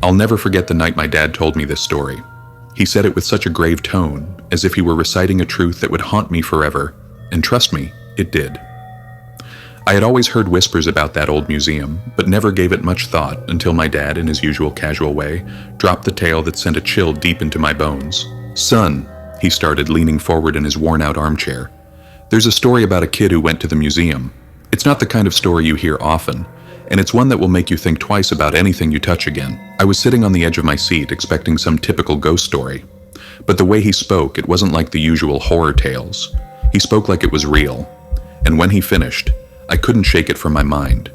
I'll never forget the night my dad told me this story. He said it with such a grave tone, as if he were reciting a truth that would haunt me forever, and trust me, it did. I had always heard whispers about that old museum, but never gave it much thought until my dad, in his usual casual way, dropped the tale that sent a chill deep into my bones. "Son," he started, leaning forward in his worn-out armchair, "there's a story about a kid who went to the museum. It's not the kind of story you hear often, and it's one that will make you think twice about anything you touch again." I was sitting on the edge of my seat, expecting some typical ghost story. But the way he spoke, it wasn't like the usual horror tales. He spoke like it was real. And when he finished, I couldn't shake it from my mind.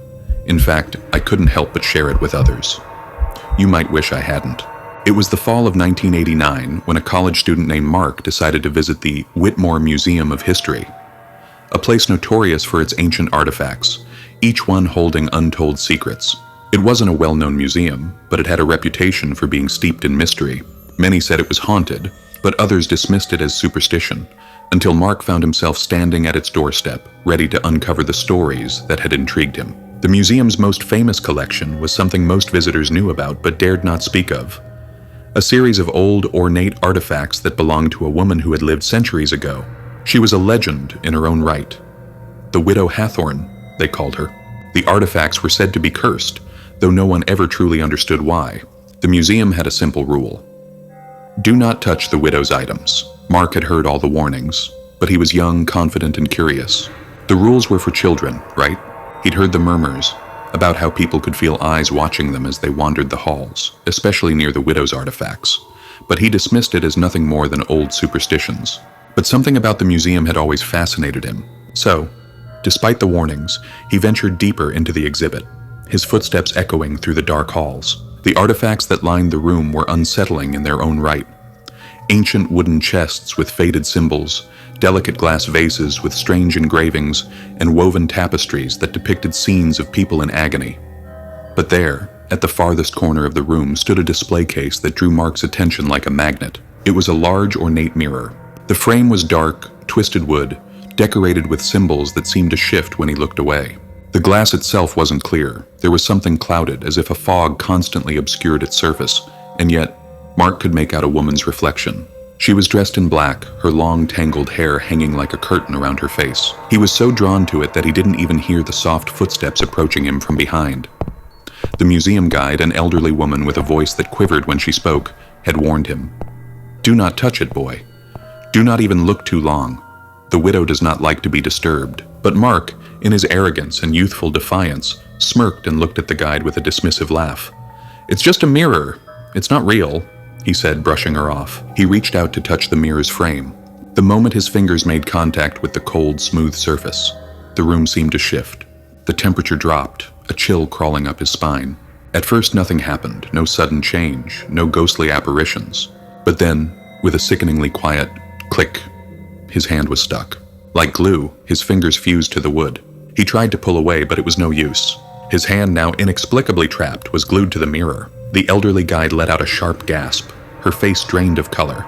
In fact, I couldn't help but share it with others. You might wish I hadn't. It was the fall of 1989 when a college student named Mark decided to visit the Whitmore Museum of History, a place notorious for its ancient artifacts, each one holding untold secrets. It wasn't a well-known museum, but it had a reputation for being steeped in mystery. Many said it was haunted, but others dismissed it as superstition, until Mark found himself standing at its doorstep, ready to uncover the stories that had intrigued him. The museum's most famous collection was something most visitors knew about but dared not speak of. A series of old, ornate artifacts that belonged to a woman who had lived centuries ago. She was a legend in her own right. The Widow Hathorn, they called her. The artifacts were said to be cursed, though no one ever truly understood why. The museum had a simple rule: do not touch the widow's items. Mark had heard all the warnings, but he was young, confident, and curious. The rules were for children, right? He'd heard the murmurs about how people could feel eyes watching them as they wandered the halls, especially near the widow's artifacts, but he dismissed it as nothing more than old superstitions. But something about the museum had always fascinated him. So, despite the warnings, he ventured deeper into the exhibit, his footsteps echoing through the dark halls. The artifacts that lined the room were unsettling in their own right. Ancient wooden chests with faded symbols, delicate glass vases with strange engravings, and woven tapestries that depicted scenes of people in agony. But there, at the farthest corner of the room, stood a display case that drew Mark's attention like a magnet. It was a large, ornate mirror. The frame was dark, twisted wood, decorated with symbols that seemed to shift when he looked away. The glass itself wasn't clear. There was something clouded, as if a fog constantly obscured its surface, and yet Mark could make out a woman's reflection. She was dressed in black, her long, tangled hair hanging like a curtain around her face. He was so drawn to it that he didn't even hear the soft footsteps approaching him from behind. The museum guide, an elderly woman with a voice that quivered when she spoke, had warned him. "Do not touch it, boy. Do not even look too long. The widow does not like to be disturbed." But Mark, in his arrogance and youthful defiance, smirked and looked at the guide with a dismissive laugh. "It's just a mirror. It's not real," he said, brushing her off. He reached out to touch the mirror's frame. The moment his fingers made contact with the cold, smooth surface, the room seemed to shift. The temperature dropped, a chill crawling up his spine. At first nothing happened, no sudden change, no ghostly apparitions. But then, with a sickeningly quiet click, his hand was stuck. Like glue, his fingers fused to the wood. He tried to pull away, but it was no use. His hand, now inexplicably trapped, was glued to the mirror. The elderly guide let out a sharp gasp, her face drained of color.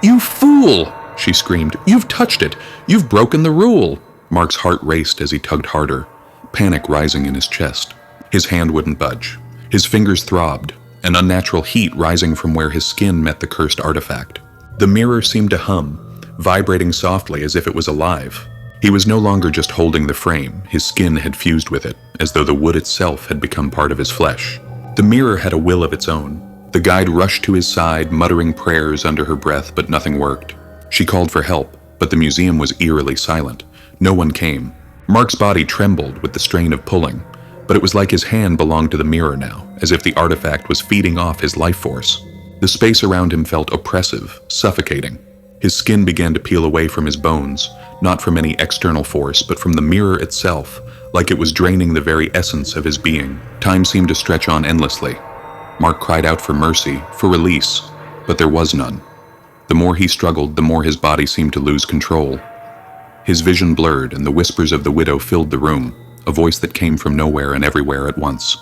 "You fool!" she screamed. "You've touched it! You've broken the rule!" Mark's heart raced as he tugged harder, panic rising in his chest. His hand wouldn't budge. His fingers throbbed, an unnatural heat rising from where his skin met the cursed artifact. The mirror seemed to hum, vibrating softly as if it was alive. He was no longer just holding the frame, his skin had fused with it, as though the wood itself had become part of his flesh. The mirror had a will of its own. The guide rushed to his side, muttering prayers under her breath, but nothing worked. She called for help, but the museum was eerily silent. No one came. Mark's body trembled with the strain of pulling, but it was like his hand belonged to the mirror now, as if the artifact was feeding off his life force. The space around him felt oppressive, suffocating. His skin began to peel away from his bones, not from any external force, but from the mirror itself, like it was draining the very essence of his being. Time seemed to stretch on endlessly. Mark cried out for mercy, for release, but there was none. The more he struggled, the more his body seemed to lose control. His vision blurred, and the whispers of the widow filled the room, a voice that came from nowhere and everywhere at once.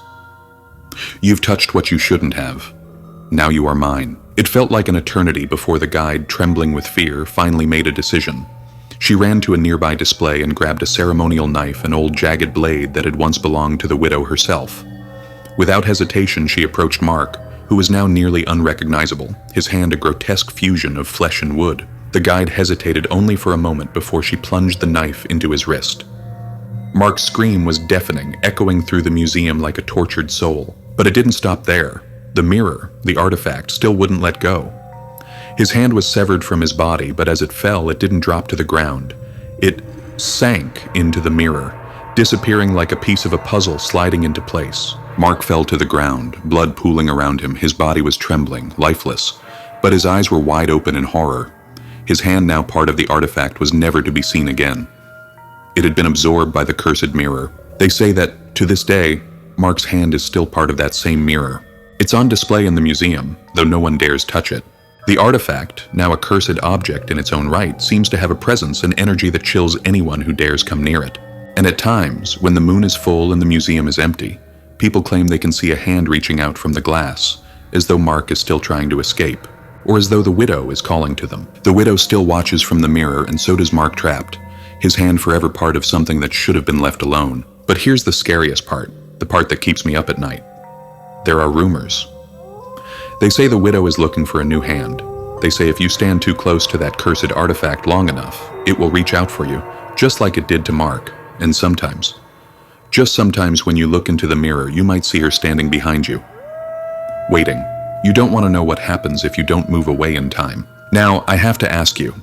"You've touched what you shouldn't have. Now you are mine." It felt like an eternity before the guide, trembling with fear, finally made a decision. She ran to a nearby display and grabbed a ceremonial knife, an old jagged blade that had once belonged to the widow herself. Without hesitation, she approached Mark, who was now nearly unrecognizable, his hand a grotesque fusion of flesh and wood. The guide hesitated only for a moment before she plunged the knife into his wrist. Mark's scream was deafening, echoing through the museum like a tortured soul. But it didn't stop there. The mirror, the artifact, still wouldn't let go. His hand was severed from his body, but as it fell, it didn't drop to the ground. It sank into the mirror, disappearing like a piece of a puzzle sliding into place. Mark fell to the ground, blood pooling around him. His body was trembling, lifeless, but his eyes were wide open in horror. His hand, now part of the artifact, was never to be seen again. It had been absorbed by the cursed mirror. They say that, to this day, Mark's hand is still part of that same mirror. It's on display in the museum, though no one dares touch it. The artifact, now a cursed object in its own right, seems to have a presence and energy that chills anyone who dares come near it. And at times, when the moon is full and the museum is empty, people claim they can see a hand reaching out from the glass, as though Mark is still trying to escape, or as though the widow is calling to them. The widow still watches from the mirror, and so does Mark trapped, his hand forever part of something that should have been left alone. But here's the scariest part, the part that keeps me up at night. There are rumors. They say the widow is looking for a new hand. They say if you stand too close to that cursed artifact long enough, it will reach out for you, just like it did to Mark. And sometimes, just sometimes when you look into the mirror, you might see her standing behind you, waiting. You don't want to know what happens if you don't move away in time. Now, I have to ask you,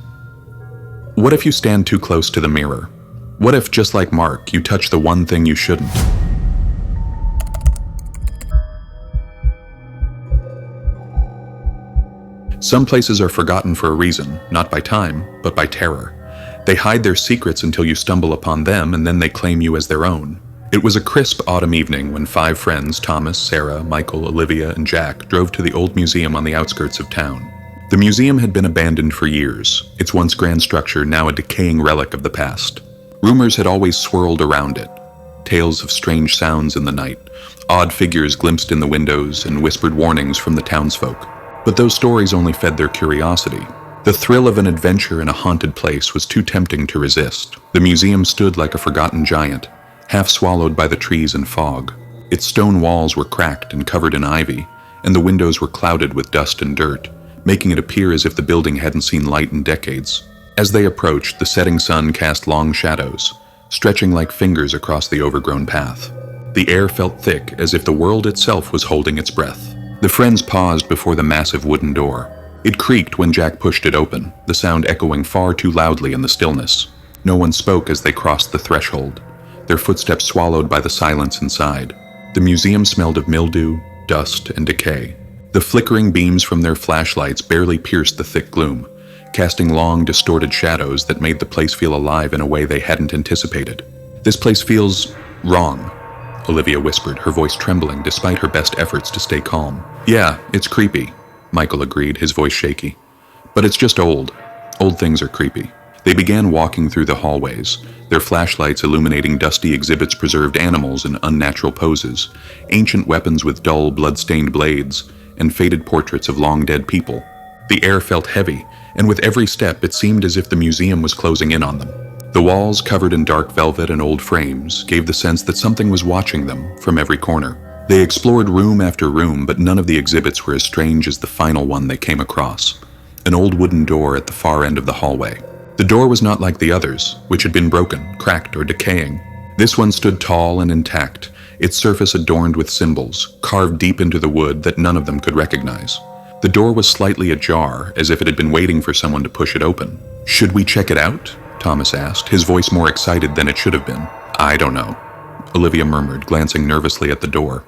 what if you stand too close to the mirror? What if, just like Mark, you touch the one thing you shouldn't? Some places are forgotten for a reason, not by time, but by terror. They hide their secrets until you stumble upon them, and then they claim you as their own. It was a crisp autumn evening when 5 friends, Thomas, Sarah, Michael, Olivia, and Jack, drove to the old museum on the outskirts of town. The museum had been abandoned for years, its once grand structure now a decaying relic of the past. Rumors had always swirled around it. Tales of strange sounds in the night, odd figures glimpsed in the windows, and whispered warnings from the townsfolk. But those stories only fed their curiosity. The thrill of an adventure in a haunted place was too tempting to resist. The museum stood like a forgotten giant, half swallowed by the trees and fog. Its stone walls were cracked and covered in ivy, and the windows were clouded with dust and dirt, making it appear as if the building hadn't seen light in decades. As they approached, the setting sun cast long shadows, stretching like fingers across the overgrown path. The air felt thick, as if the world itself was holding its breath. The friends paused before the massive wooden door. It creaked when Jack pushed it open, the sound echoing far too loudly in the stillness. No one spoke as they crossed the threshold, their footsteps swallowed by the silence inside. The museum smelled of mildew, dust, and decay. The flickering beams from their flashlights barely pierced the thick gloom, casting long, distorted shadows that made the place feel alive in a way they hadn't anticipated. "This place feels wrong," Olivia whispered, her voice trembling despite her best efforts to stay calm. "Yeah, it's creepy," Michael agreed, his voice shaky. "But it's just old. Old things are creepy." They began walking through the hallways, their flashlights illuminating dusty exhibits, preserved animals in unnatural poses, ancient weapons with dull, blood-stained blades, and faded portraits of long-dead people. The air felt heavy, and with every step it seemed as if the museum was closing in on them. The walls, covered in dark velvet and old frames, gave the sense that something was watching them from every corner. They explored room after room, but none of the exhibits were as strange as the final one they came across, an old wooden door at the far end of the hallway. The door was not like the others, which had been broken, cracked, or decaying. This one stood tall and intact, its surface adorned with symbols, carved deep into the wood that none of them could recognize. The door was slightly ajar, as if it had been waiting for someone to push it open. "Should we check it out?" Thomas asked, his voice more excited than it should have been. "I don't know," Olivia murmured, glancing nervously at the door.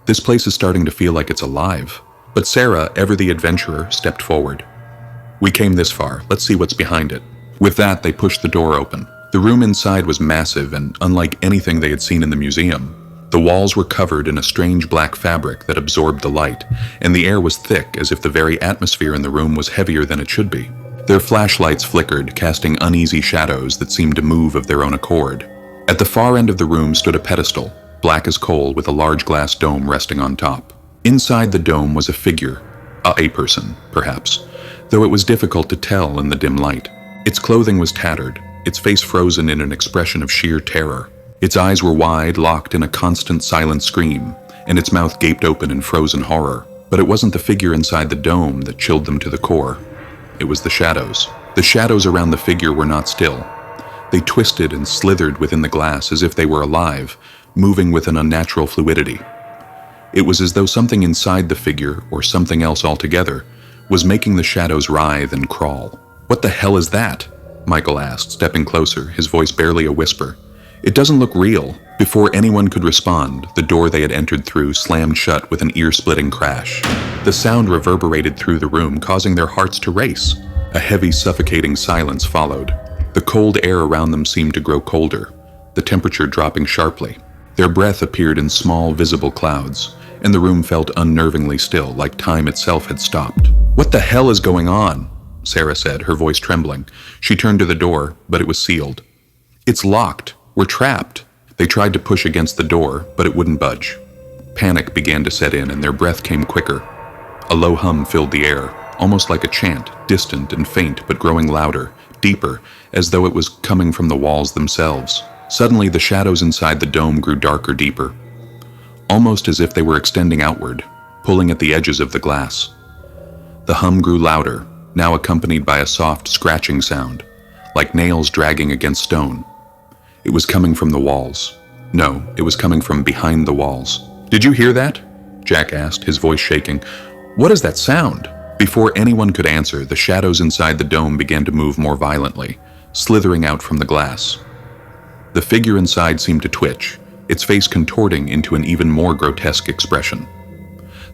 "This place is starting to feel like it's alive." But Sarah, ever the adventurer, stepped forward. "We came this far. Let's see what's behind it." With that, they pushed the door open. The room inside was massive and unlike anything they had seen in the museum. The walls were covered in a strange black fabric that absorbed the light, and the air was thick, as if the very atmosphere in the room was heavier than it should be. Their flashlights flickered, casting uneasy shadows that seemed to move of their own accord. At the far end of the room stood a pedestal, black as coal, with a large glass dome resting on top. Inside the dome was a figure, a person, perhaps, though it was difficult to tell in the dim light. Its clothing was tattered, its face frozen in an expression of sheer terror. Its eyes were wide, locked in a constant silent scream, and its mouth gaped open in frozen horror. But it wasn't the figure inside the dome that chilled them to the core. It was the shadows. The shadows around the figure were not still. They twisted and slithered within the glass as if they were alive, moving with an unnatural fluidity. It was as though something inside the figure, or something else altogether, was making the shadows writhe and crawl. "What the hell is that?" Michael asked, stepping closer, his voice barely a whisper. "It doesn't look real." Before anyone could respond, the door they had entered through slammed shut with an ear-splitting crash. The sound reverberated through the room, causing their hearts to race. A heavy, suffocating silence followed. The cold air around them seemed to grow colder, the temperature dropping sharply. Their breath appeared in small, visible clouds, and the room felt unnervingly still, like time itself had stopped. "What the hell is going on?" Sarah said, her voice trembling. She turned to the door, but it was sealed. "It's locked. We're trapped." They tried to push against the door, but it wouldn't budge. Panic began to set in, and their breath came quicker. A low hum filled the air, almost like a chant, distant and faint, but growing louder, deeper, as though it was coming from the walls themselves. Suddenly, the shadows inside the dome grew darker, deeper, almost as if they were extending outward, pulling at the edges of the glass. The hum grew louder, now accompanied by a soft, scratching sound, like nails dragging against stone. It was coming from the walls. No, it was coming from behind the walls. "Did you hear that?" Jack asked, his voice shaking. "What is that sound?" Before anyone could answer, the shadows inside the dome began to move more violently, slithering out from the glass. The figure inside seemed to twitch, its face contorting into an even more grotesque expression.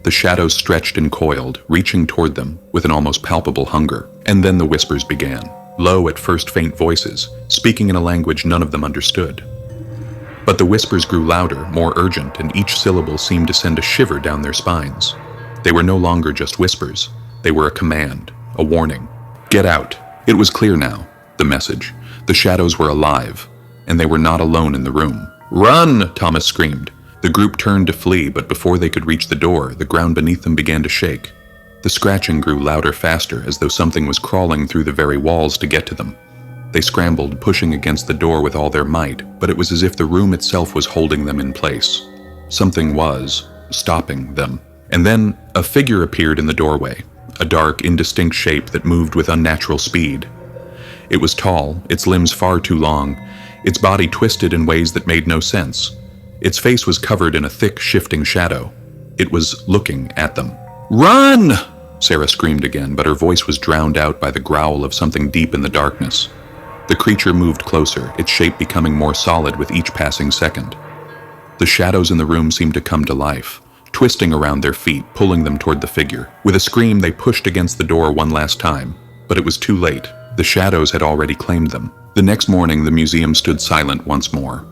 The shadows stretched and coiled, reaching toward them with an almost palpable hunger. And then the whispers began, low at first, faint voices, speaking in a language none of them understood. But the whispers grew louder, more urgent, and each syllable seemed to send a shiver down their spines. They were no longer just whispers. They were a command, a warning. "Get out." It was clear now, the message. The shadows were alive, and they were not alone in the room. "Run!" Thomas screamed. The group turned to flee, but before they could reach the door, the ground beneath them began to shake. The scratching grew louder, faster, as though something was crawling through the very walls to get to them. They scrambled, pushing against the door with all their might, but it was as if the room itself was holding them in place. Something was stopping them. And then a figure appeared in the doorway, a dark, indistinct shape that moved with unnatural speed. It was tall, its limbs far too long, its body twisted in ways that made no sense. Its face was covered in a thick, shifting shadow. It was looking at them. "Run!" Sarah screamed again, but her voice was drowned out by the growl of something deep in the darkness. The creature moved closer, its shape becoming more solid with each passing second. The shadows in the room seemed to come to life, twisting around their feet, pulling them toward the figure. With a scream, they pushed against the door one last time, but it was too late. The shadows had already claimed them. The next morning, the museum stood silent once more.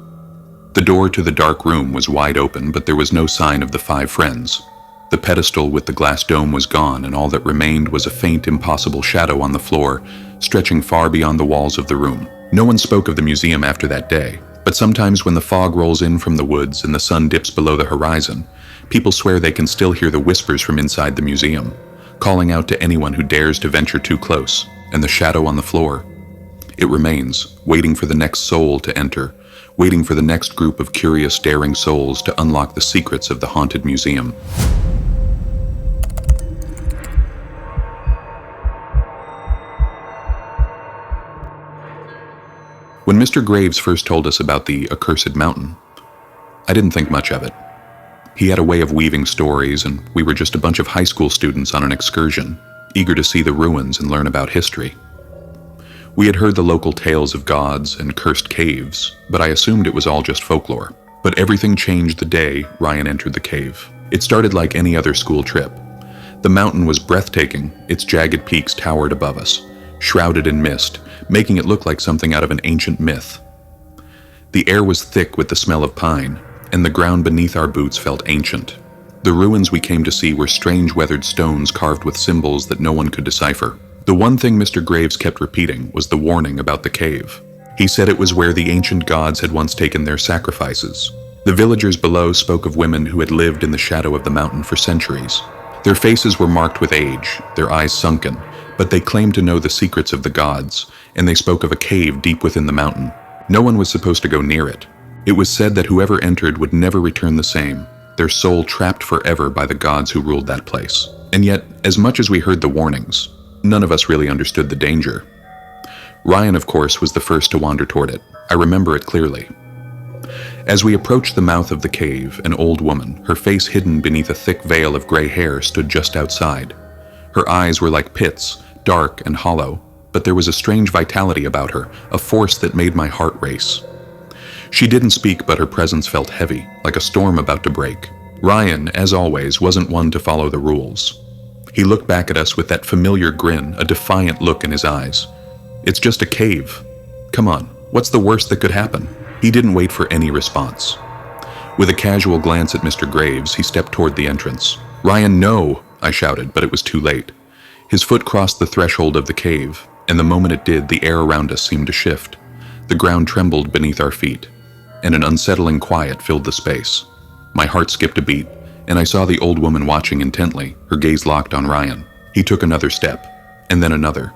The door to the dark room was wide open, but there was no sign of the five friends. The pedestal with the glass dome was gone, and all that remained was a faint, impossible shadow on the floor, stretching far beyond the walls of the room. No one spoke of the museum after that day, but sometimes when the fog rolls in from the woods and the sun dips below the horizon, people swear they can still hear the whispers from inside the museum, calling out to anyone who dares to venture too close. And the shadow on the floor, it remains, waiting for the next soul to enter, waiting for the next group of curious, daring souls to unlock the secrets of the haunted museum. When Mr. Graves first told us about the accursed mountain, I didn't think much of it. He had a way of weaving stories, and we were just a bunch of high school students on an excursion, eager to see the ruins and learn about history. We had heard the local tales of gods and cursed caves, but I assumed it was all just folklore. But everything changed the day Ryan entered the cave. It started like any other school trip. The mountain was breathtaking, its jagged peaks towered above us, shrouded in mist, making it look like something out of an ancient myth. The air was thick with the smell of pine, and the ground beneath our boots felt ancient. The ruins we came to see were strange weathered stones carved with symbols that no one could decipher. The one thing Mr. Graves kept repeating was the warning about the cave. He said it was where the ancient gods had once taken their sacrifices. The villagers below spoke of women who had lived in the shadow of the mountain for centuries. Their faces were marked with age, their eyes sunken, but they claimed to know the secrets of the gods, and they spoke of a cave deep within the mountain. No one was supposed to go near it. It was said that whoever entered would never return the same, their soul trapped forever by the gods who ruled that place. And yet, as much as we heard the warnings, none of us really understood the danger. Ryan, of course, was the first to wander toward it. I remember it clearly. As we approached the mouth of the cave, an old woman, her face hidden beneath a thick veil of gray hair, stood just outside. Her eyes were like pits, dark and hollow, but there was a strange vitality about her, a force that made my heart race. She didn't speak, but her presence felt heavy, like a storm about to break. Ryan, as always, wasn't one to follow the rules. He looked back at us with that familiar grin, a defiant look in his eyes. "It's just a cave. Come on, what's the worst that could happen?" He didn't wait for any response. With a casual glance at Mr. Graves, he stepped toward the entrance. "Ryan, no!" I shouted, but it was too late. His foot crossed the threshold of the cave, and the moment it did, the air around us seemed to shift. The ground trembled beneath our feet, and an unsettling quiet filled the space. My heart skipped a beat, and I saw the old woman watching intently, her gaze locked on Ryan. He took another step, and then another.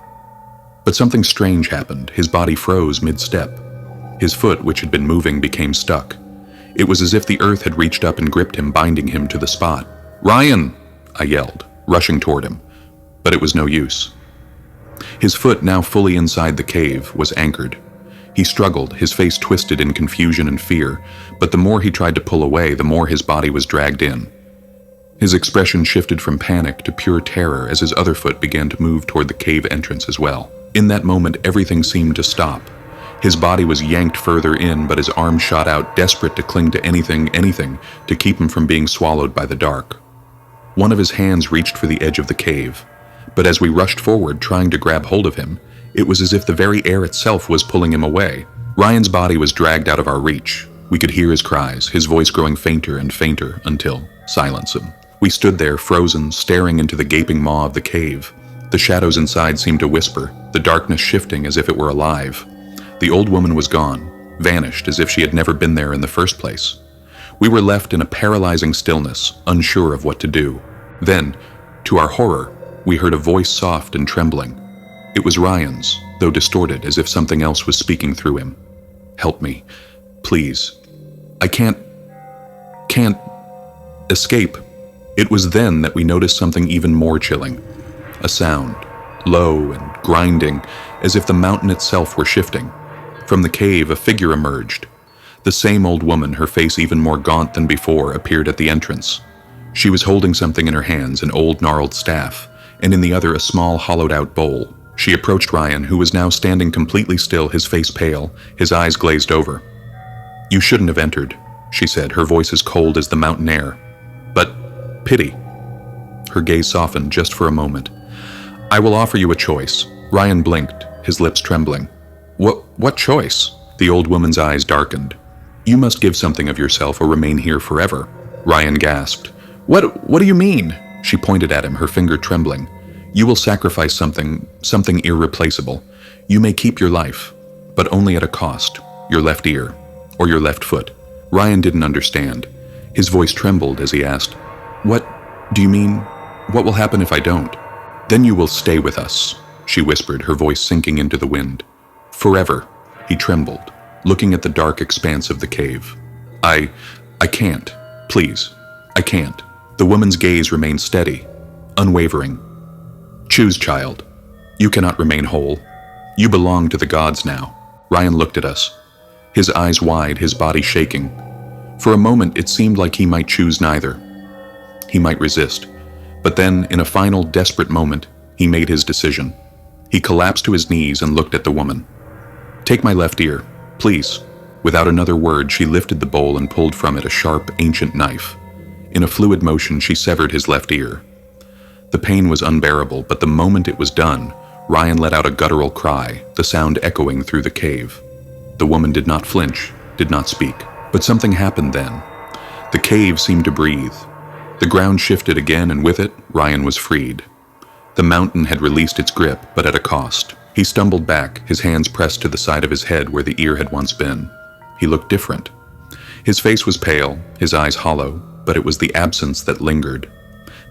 But something strange happened. His body froze mid-step. His foot, which had been moving, became stuck. It was as if the earth had reached up and gripped him, binding him to the spot. "Ryan!" I yelled, rushing toward him. But it was no use. His foot, now fully inside the cave, was anchored. He struggled, his face twisted in confusion and fear, but the more he tried to pull away, the more his body was dragged in. His expression shifted from panic to pure terror as his other foot began to move toward the cave entrance as well. In that moment, everything seemed to stop. His body was yanked further in, but his arms shot out, desperate to cling to anything, to keep him from being swallowed by the dark. One of his hands reached for the edge of the cave, but as we rushed forward, trying to grab hold of him, it was as if the very air itself was pulling him away. Ryan's body was dragged out of our reach. We could hear his cries, his voice growing fainter and fainter until silence him. We stood there, frozen, staring into the gaping maw of the cave. The shadows inside seemed to whisper, the darkness shifting as if it were alive. The old woman was gone, vanished as if she had never been there in the first place. We were left in a paralyzing stillness, unsure of what to do. Then, to our horror, we heard a voice soft and trembling. It was Ryan's, though distorted, as if something else was speaking through him. "Help me, please. I can't escape." It was then that we noticed something even more chilling. A sound, low and grinding, as if the mountain itself were shifting. From the cave, a figure emerged. The same old woman, her face even more gaunt than before, appeared at the entrance. She was holding something in her hands, an old gnarled staff, and in the other a small hollowed-out bowl. She approached Ryan, who was now standing completely still, his face pale, his eyes glazed over. "You shouldn't have entered," she said, her voice as cold as the mountain air. "But pity." Her gaze softened just for a moment. "I will offer you a choice." Ryan blinked, his lips trembling. What choice?" The old woman's eyes darkened. "You must give something of yourself or remain here forever." Ryan gasped. What do you mean?" She pointed at him, her finger trembling. "You will sacrifice something irreplaceable. You may keep your life, but only at a cost, your left ear, or your left foot." Ryan didn't understand. His voice trembled as he asked, "What do you mean? What will happen if I don't?" "Then you will stay with us," she whispered, her voice sinking into the wind. "Forever." He trembled, looking at the dark expanse of the cave. I can't. Please, I can't." The woman's gaze remained steady, unwavering. "Choose, child. You cannot remain whole. You belong to the gods now." Ryan looked at us, his eyes wide, his body shaking. For a moment, it seemed like he might choose neither. He might resist. But then, in a final, desperate moment, he made his decision. He collapsed to his knees and looked at the woman. "Take my left ear, please." Without another word, she lifted the bowl and pulled from it a sharp, ancient knife. In a fluid motion, she severed his left ear. The pain was unbearable, but the moment it was done, Ryan let out a guttural cry, the sound echoing through the cave. The woman did not flinch, did not speak. But something happened then. The cave seemed to breathe. The ground shifted again, and with it, Ryan was freed. The mountain had released its grip, but at a cost. He stumbled back, his hands pressed to the side of his head where the ear had once been. He looked different. His face was pale, his eyes hollow, but it was the absence that lingered.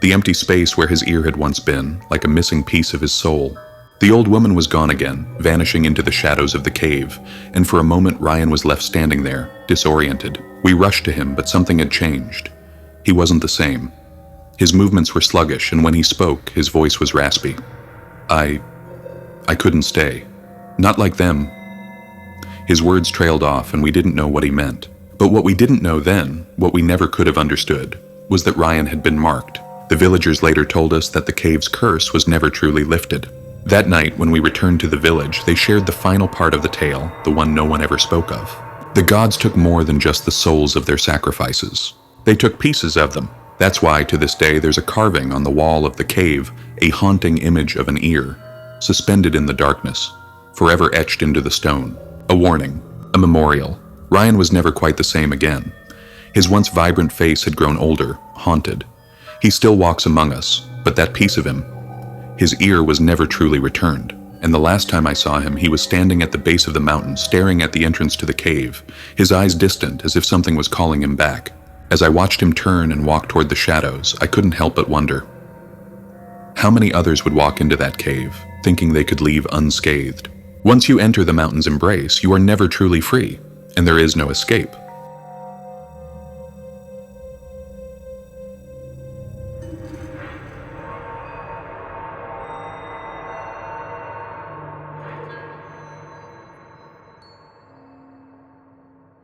The empty space where his ear had once been, like a missing piece of his soul. The old woman was gone again, vanishing into the shadows of the cave, and for a moment Ryan was left standing there, disoriented. We rushed to him, but something had changed. He wasn't the same. His movements were sluggish, and when he spoke, his voice was raspy. I couldn't stay. Not like them. His words trailed off, and we didn't know what he meant. But what we didn't know then, what we never could have understood, was that Ryan had been marked. The villagers later told us that the cave's curse was never truly lifted. That night, when we returned to the village, they shared the final part of the tale, the one no one ever spoke of. The gods took more than just the souls of their sacrifices. They took pieces of them. That's why, to this day, there's a carving on the wall of the cave, a haunting image of an ear, suspended in the darkness, forever etched into the stone. A warning, a memorial. Ryan was never quite the same again. His once vibrant face had grown older, haunted. He still walks among us, but that piece of him, his ear, was never truly returned. And the last time I saw him, he was standing at the base of the mountain, staring at the entrance to the cave, his eyes distant, as if something was calling him back. As I watched him turn and walk toward the shadows, I couldn't help but wonder. How many others would walk into that cave, thinking they could leave unscathed? Once you enter the mountain's embrace, you are never truly free, and there is no escape.